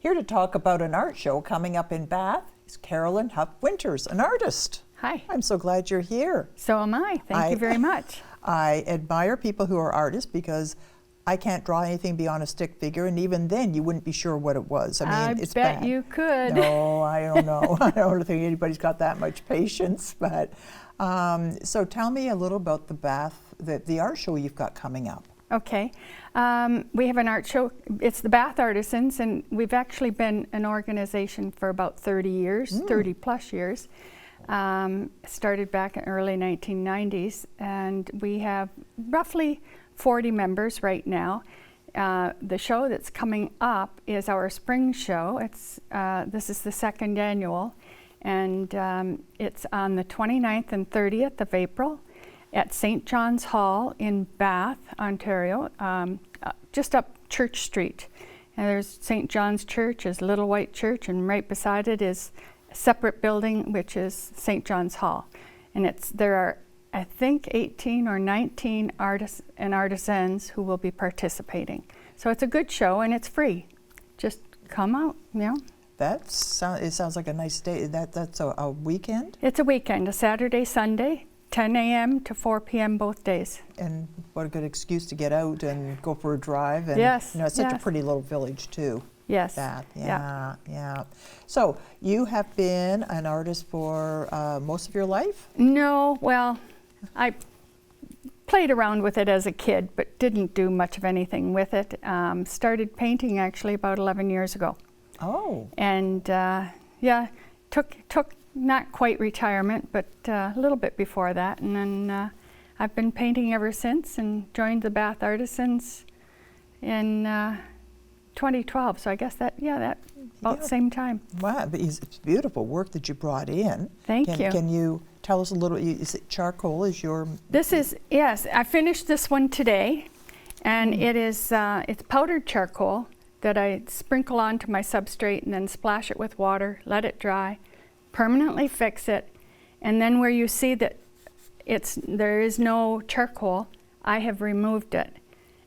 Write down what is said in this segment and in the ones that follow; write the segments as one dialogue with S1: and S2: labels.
S1: Here to talk about an art show coming up in Bath is Carolyn Huff-Winters, an artist.
S2: Hi.
S1: I'm so glad you're here.
S2: So am I. Thank you very much.
S1: I admire people who are artists because I can't draw anything beyond a stick figure, and even then you wouldn't be sure what it was. I mean, it's
S2: bet
S1: bad.
S2: you could.
S1: No, I don't know. I don't think anybody's got that much patience. But so tell me a little about the art show you've got coming up.
S2: Okay. We have an art show. It's the Bath Artisans, and we've actually been an organization for about 30 years, 30 plus years. Started back in early 1990s, and we have roughly 40 members right now. The show that's coming up is our spring show. This is the second annual, and it's on the 29th and 30th of April at St. John's Hall in Bath, Ontario, just up Church Street. And there's St. John's Church, is Little White Church, and right beside it is a separate building, which is St. John's Hall. And there are, I think, 18 or 19 artists and artisans who will be participating. So it's a good show, and it's free. Just come out, you know.
S1: It sounds like a nice day. That's a weekend?
S2: It's a weekend, a Saturday, Sunday. 10 a.m. to 4 p.m. both days.
S1: And what a good excuse to get out and go for a drive. And,
S2: yes.
S1: You know, it's such a pretty little village, too.
S2: Yes.
S1: Bath. Yeah. So you have been an artist for most of your life?
S2: No, well, I played around with it as a kid, but didn't do much of anything with it. Started painting actually about 11 years ago.
S1: Oh.
S2: And yeah, took not quite retirement, but a little bit before that, and then I've been painting ever since, and joined the Bath Artisans in 2012. So I guess that about the same time.
S1: Wow, but it's beautiful work that you brought in.
S2: Thank you.
S1: Can you tell us a little? Is it charcoal? Is your?
S2: This is, yes. I finished this one today, and it is it's powdered charcoal that I sprinkle onto my substrate and then splash it with water, let it dry, permanently fix it, and then where you see that there is no charcoal, I have removed it,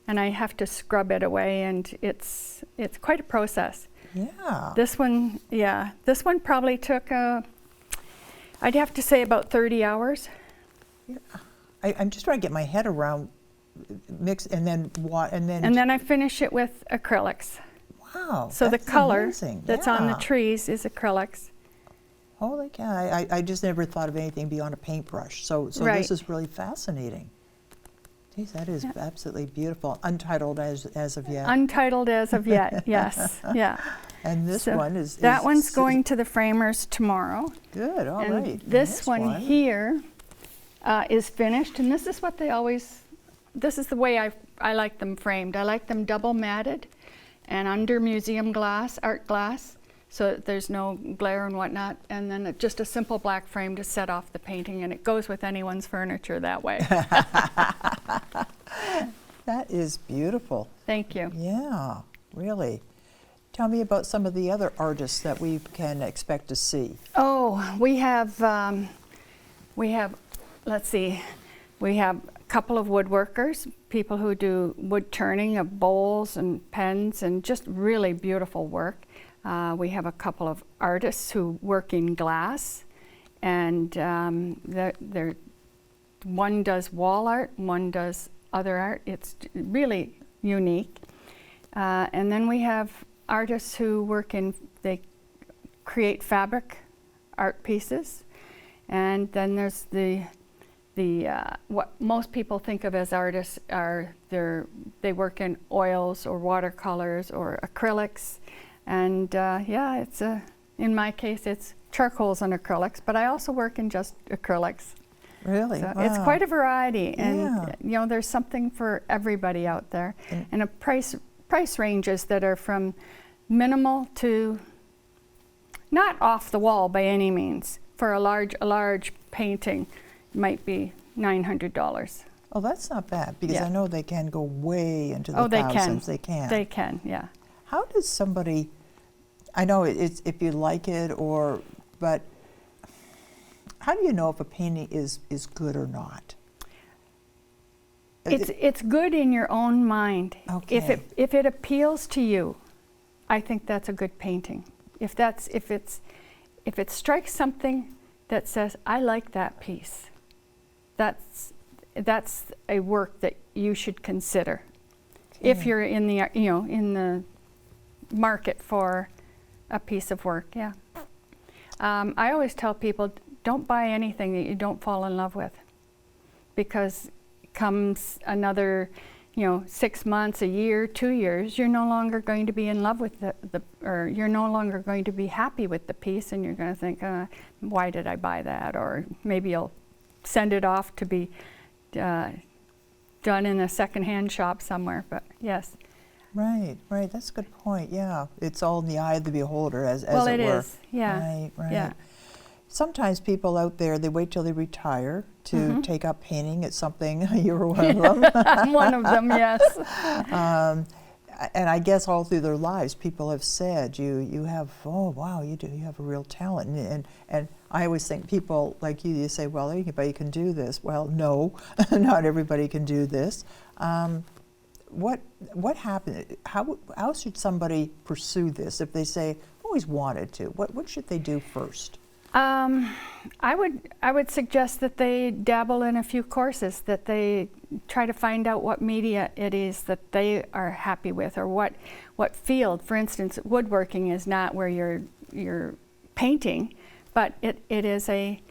S2: and I have to scrub it away, and it's quite a process.
S1: Yeah.
S2: This one probably took I'd have to say about 30 hours.
S1: Yeah. I'm just trying to get my head around mix and then what and
S2: then I finish it with acrylics.
S1: Wow.
S2: So the color
S1: amazing.
S2: that's on the trees is acrylics.
S1: Holy cow, I just never thought of anything beyond a paintbrush. So
S2: right.
S1: This is really fascinating. Geez, that is absolutely beautiful. Untitled as of yet.
S2: Untitled as of yet, yes. Yeah.
S1: And this one is...
S2: That one's going to the framers tomorrow.
S1: Good, all right.
S2: This one here is finished, and this is what they always... This is the way I like them framed. I like them double matted and under museum glass, art glass, so that there's no glare and whatnot, and then just a simple black frame to set off the painting, and it goes with anyone's furniture that way.
S1: That is beautiful.
S2: Thank you.
S1: Yeah, really. Tell me about some of the other artists that we can expect to see.
S2: Oh, we have, let's see, we have a couple of woodworkers, people who do wood turning of bowls and pens and just really beautiful work. We have a couple of artists who work in glass, and one does wall art, one does other art. It's really unique. And then we have artists who they create fabric art pieces. And then there's what most people think of as artists are they work in oils or watercolors or acrylics. And yeah, in my case, it's charcoals and acrylics, but I also work in just acrylics.
S1: Really?
S2: So
S1: wow.
S2: It's quite a variety, and
S1: Yeah.
S2: you know, there's something for everybody out there. And a price ranges that are from minimal to not off the wall by any means. For a large painting, might be $900.
S1: Oh, that's not bad, because
S2: Yeah.
S1: I know they can go way into the thousands. They can.
S2: They can, yeah.
S1: How does somebody, I know it's if you like it but how do you know if a painting is good or not?
S2: It's good in your own mind.
S1: Okay.
S2: If it appeals to you, I think that's a good painting. If it strikes something that says, I like that piece, that's a work that you should consider.
S1: Okay.
S2: If you're in the in the market for a piece of work, yeah. I always tell people, don't buy anything that you don't fall in love with, because comes another 6 months, a year, 2 years, you're no longer going to be in love with or you're no longer going to be happy with the piece, and you're going to think, why did I buy that? Or maybe you'll send it off to be done in a secondhand shop somewhere. But yes.
S1: Right. That's a good point. Yeah, it's all in the eye of the beholder, as
S2: well,
S1: it
S2: it
S1: were.
S2: is. Yeah.
S1: Right.
S2: Yeah.
S1: Sometimes people out there, they wait till they retire to take up painting. It's something, you're one of them.
S2: I'm one of them, yes.
S1: And I guess all through their lives, people have said, you have, oh wow, you have a real talent. And I always think people like you say, well, anybody can do this. Well, no, not everybody can do this. What happened? How should somebody pursue this if they say, I've always wanted to? What should they do first?
S2: I would suggest that they dabble in a few courses, that they try to find out what media it is that they are happy with, or what field. For instance, woodworking is not where you're painting, but it is a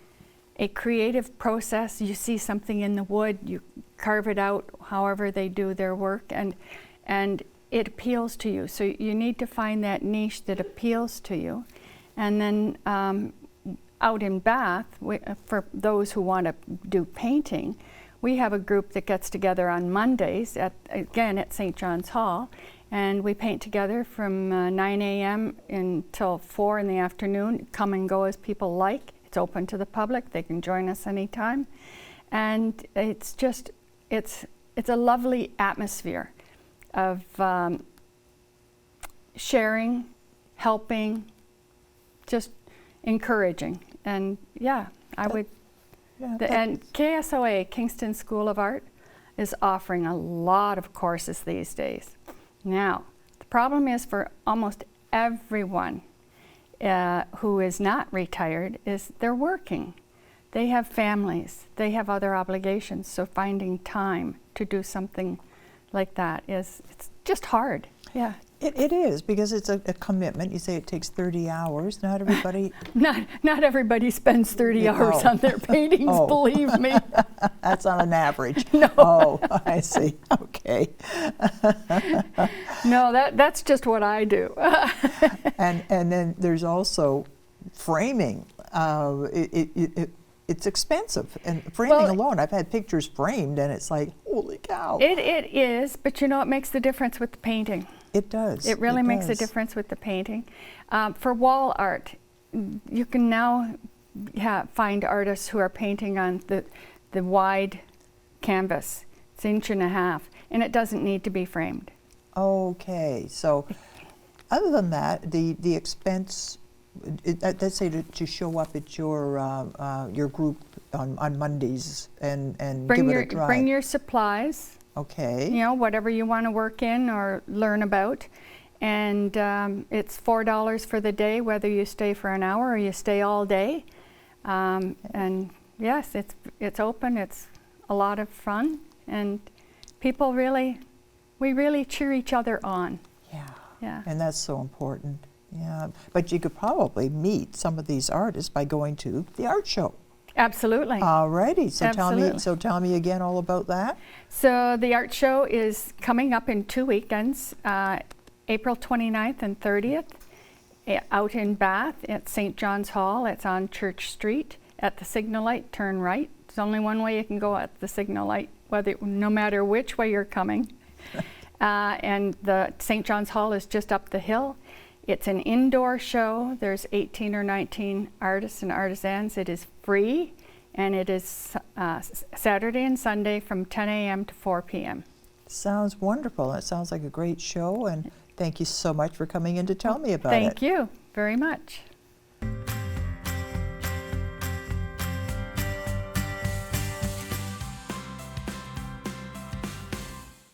S2: creative process. You see something in the wood, you carve it out however they do their work, and it appeals to you. So you need to find that niche that appeals to you. And then out in Bath, for those who want to do painting, we have a group that gets together on Mondays at St. John's Hall, and we paint together from 9 a.m. until 4 in the afternoon. Come and go as people like. It's open to the public. They can join us anytime, and it's a lovely atmosphere of sharing, helping, just encouraging. And yeah, I would. Yeah, and KSOA, Kingston School of Art, is offering a lot of courses these days. Now, the problem is for almost everyone who is not retired is they're working. They have families. They have other obligations. So finding time to do something like that it's just hard. Yeah.
S1: It is, because it's a commitment. You say it takes 30 hours. Not everybody...
S2: Not everybody spends 30 hours on their paintings, believe me.
S1: That's on an average.
S2: No.
S1: Oh, I see. Okay.
S2: No, that's just what I do.
S1: And then there's also framing. It's expensive, and framing alone, I've had pictures framed, and it's like, holy cow.
S2: It is, but it makes the difference with the painting.
S1: It does.
S2: It really makes a difference with the painting. For wall art, you can now find artists who are painting on the wide canvas. It's 1.5 inches, and it doesn't need to be framed.
S1: Okay, so other than that, the expense, let's say to show up at your group on Mondays and give it a try.
S2: Bring your supplies.
S1: Okay.
S2: Whatever you want to work in or learn about. And it's $4 for the day, whether you stay for an hour or you stay all day. And yes, it's open. It's a lot of fun. And people we really cheer each other on. Yeah.
S1: And that's so important. Yeah. But you could probably meet some of these artists by going to the art show.
S2: Absolutely.
S1: All righty. So
S2: Absolutely.
S1: tell me again all about that.
S2: So the art show is coming up in 2 weekends, April 29th and 30th, out in Bath at St. John's Hall. It's on Church Street at the signal light. Turn right. There's only one way you can go at the signal light, no matter which way you're coming. And the St. John's Hall is just up the hill. It's an indoor show. There's 18 or 19 artists and artisans. It is free, and it is Saturday and Sunday from 10 a.m. to 4 p.m.
S1: Sounds wonderful. It sounds like a great show, and thank you so much for coming in to tell me about it.
S2: Thank you very much.